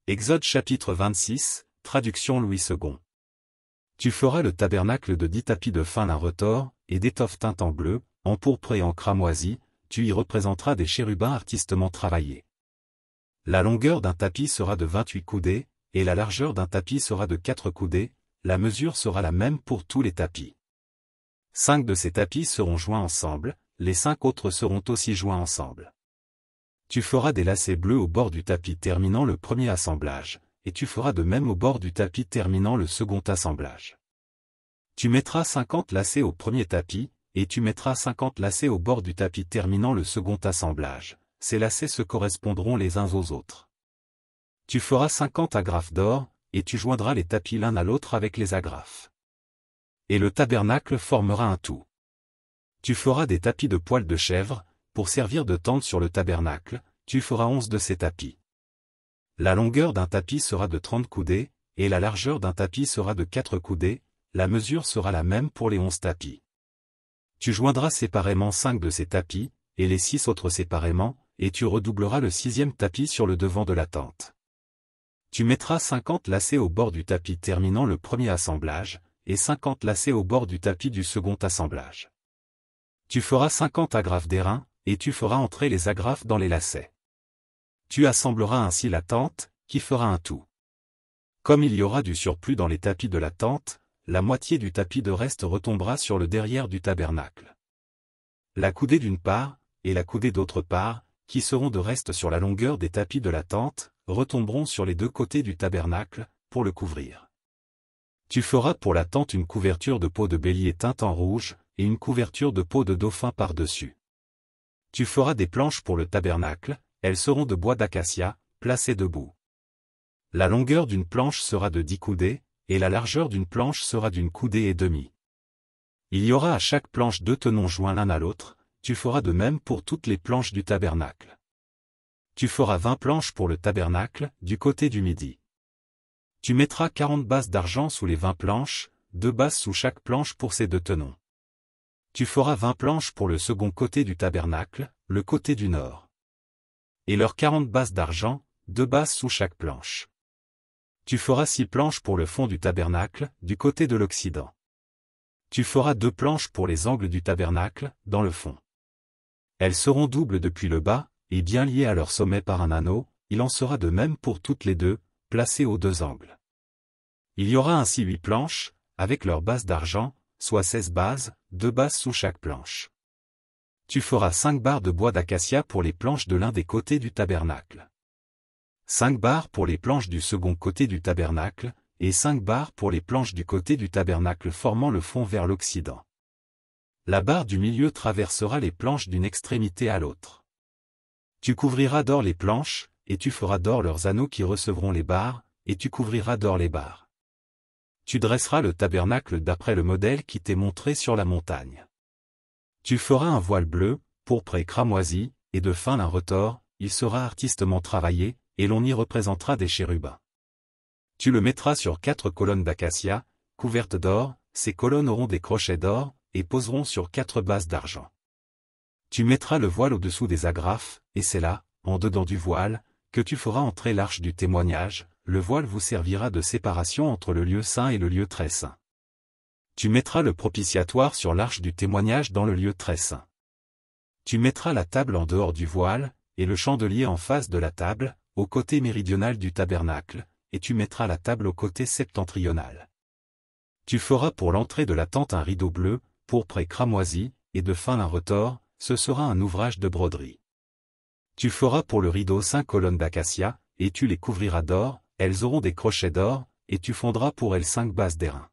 Exode chapitre 26, traduction Louis II. Tu feras le tabernacle de 10 tapis de fin lin retors, et d'étoffe teinte en bleu, en pourpre et en cramoisi, tu y représenteras des chérubins artistement travaillés. La longueur d'un tapis sera de 28 coudées, et la largeur d'un tapis sera de 4 coudées, la mesure sera la même pour tous les tapis. 5 de ces tapis seront joints ensemble, les 5 autres seront aussi joints ensemble. Tu feras des lacets bleus au bord du tapis terminant le premier assemblage, et tu feras de même au bord du tapis terminant le second assemblage. Tu mettras 50 lacets au premier tapis, et tu mettras 50 lacets au bord du tapis terminant le second assemblage, ces lacets se correspondront les uns aux autres. Tu feras 50 agrafes d'or, et tu joindras les tapis l'un à l'autre avec les agrafes. Et le tabernacle formera un tout. Tu feras des tapis de poils de chèvre, pour servir de tente sur le tabernacle, tu feras 11 de ces tapis. La longueur d'un tapis sera de 30 coudées, et la largeur d'un tapis sera de 4 coudées, la mesure sera la même pour les 11 tapis. Tu joindras séparément 5 de ces tapis, et les 6 autres séparément, et tu redoubleras le 6e tapis sur le devant de la tente. Tu mettras 50 lacets au bord du tapis terminant le premier assemblage, et 50 lacets au bord du tapis du second assemblage. Tu feras 50 agrafes d'airain, et tu feras entrer les agrafes dans les lacets. Tu assembleras ainsi la tente, qui fera un tout. Comme il y aura du surplus dans les tapis de la tente, la moitié du tapis de reste retombera sur le derrière du tabernacle. La coudée d'une part, et la coudée d'autre part, qui seront de reste sur la longueur des tapis de la tente, retomberont sur les deux côtés du tabernacle, pour le couvrir. Tu feras pour la tente une couverture de peau de bélier teinte en rouge, et une couverture de peau de dauphin par-dessus. Tu feras des planches pour le tabernacle, elles seront de bois d'acacia, placées debout. La longueur d'une planche sera de 10 coudées, et la largeur d'une planche sera d'une coudée et demie. Il y aura à chaque planche 2 tenons joints l'un à l'autre, tu feras de même pour toutes les planches du tabernacle. Tu feras 20 planches pour le tabernacle, du côté du midi. Tu mettras 40 bases d'argent sous les 20 planches, 2 bases sous chaque planche pour ces 2 tenons. Tu feras 20 planches pour le second côté du tabernacle, le côté du nord. Et leurs 40 bases d'argent, 2 bases sous chaque planche. Tu feras 6 planches pour le fond du tabernacle, du côté de l'occident. Tu feras 2 planches pour les angles du tabernacle, dans le fond. Elles seront doubles depuis le bas, et bien liées à leur sommet par un anneau, il en sera de même pour toutes les deux, placées aux 2 angles. Il y aura ainsi 8 planches, avec leurs bases d'argent, soit 16 bases, 2 bases sous chaque planche. Tu feras 5 barres de bois d'acacia pour les planches de l'un des côtés du tabernacle. 5 barres pour les planches du second côté du tabernacle, et 5 barres pour les planches du côté du tabernacle formant le fond vers l'occident. La barre du milieu traversera les planches d'une extrémité à l'autre. Tu couvriras d'or les planches, et tu feras d'or leurs anneaux qui recevront les barres, et tu couvriras d'or les barres. Tu dresseras le tabernacle d'après le modèle qui t'est montré sur la montagne. Tu feras un voile bleu, pourpre et cramoisi, et de fin lin retors, il sera artistement travaillé, et l'on y représentera des chérubins. Tu le mettras sur 4 colonnes d'acacia, couvertes d'or, ces colonnes auront des crochets d'or, et poseront sur 4 bases d'argent. Tu mettras le voile au-dessous des agrafes, et c'est là, en dedans du voile, que tu feras entrer l'arche du témoignage, le voile vous servira de séparation entre le lieu saint et le lieu très saint. Tu mettras le propitiatoire sur l'arche du témoignage dans le lieu très saint. Tu mettras la table en dehors du voile, et le chandelier en face de la table, au côté méridional du tabernacle, et tu mettras la table au côté septentrional. Tu feras pour l'entrée de la tente un rideau bleu, pourpre et cramoisi, et de fin lin retors, ce sera un ouvrage de broderie. Tu feras pour le rideau 5 colonnes d'acacia, et tu les couvriras d'or, elles auront des crochets d'or, et tu fondras pour elles 5 bases d'airain.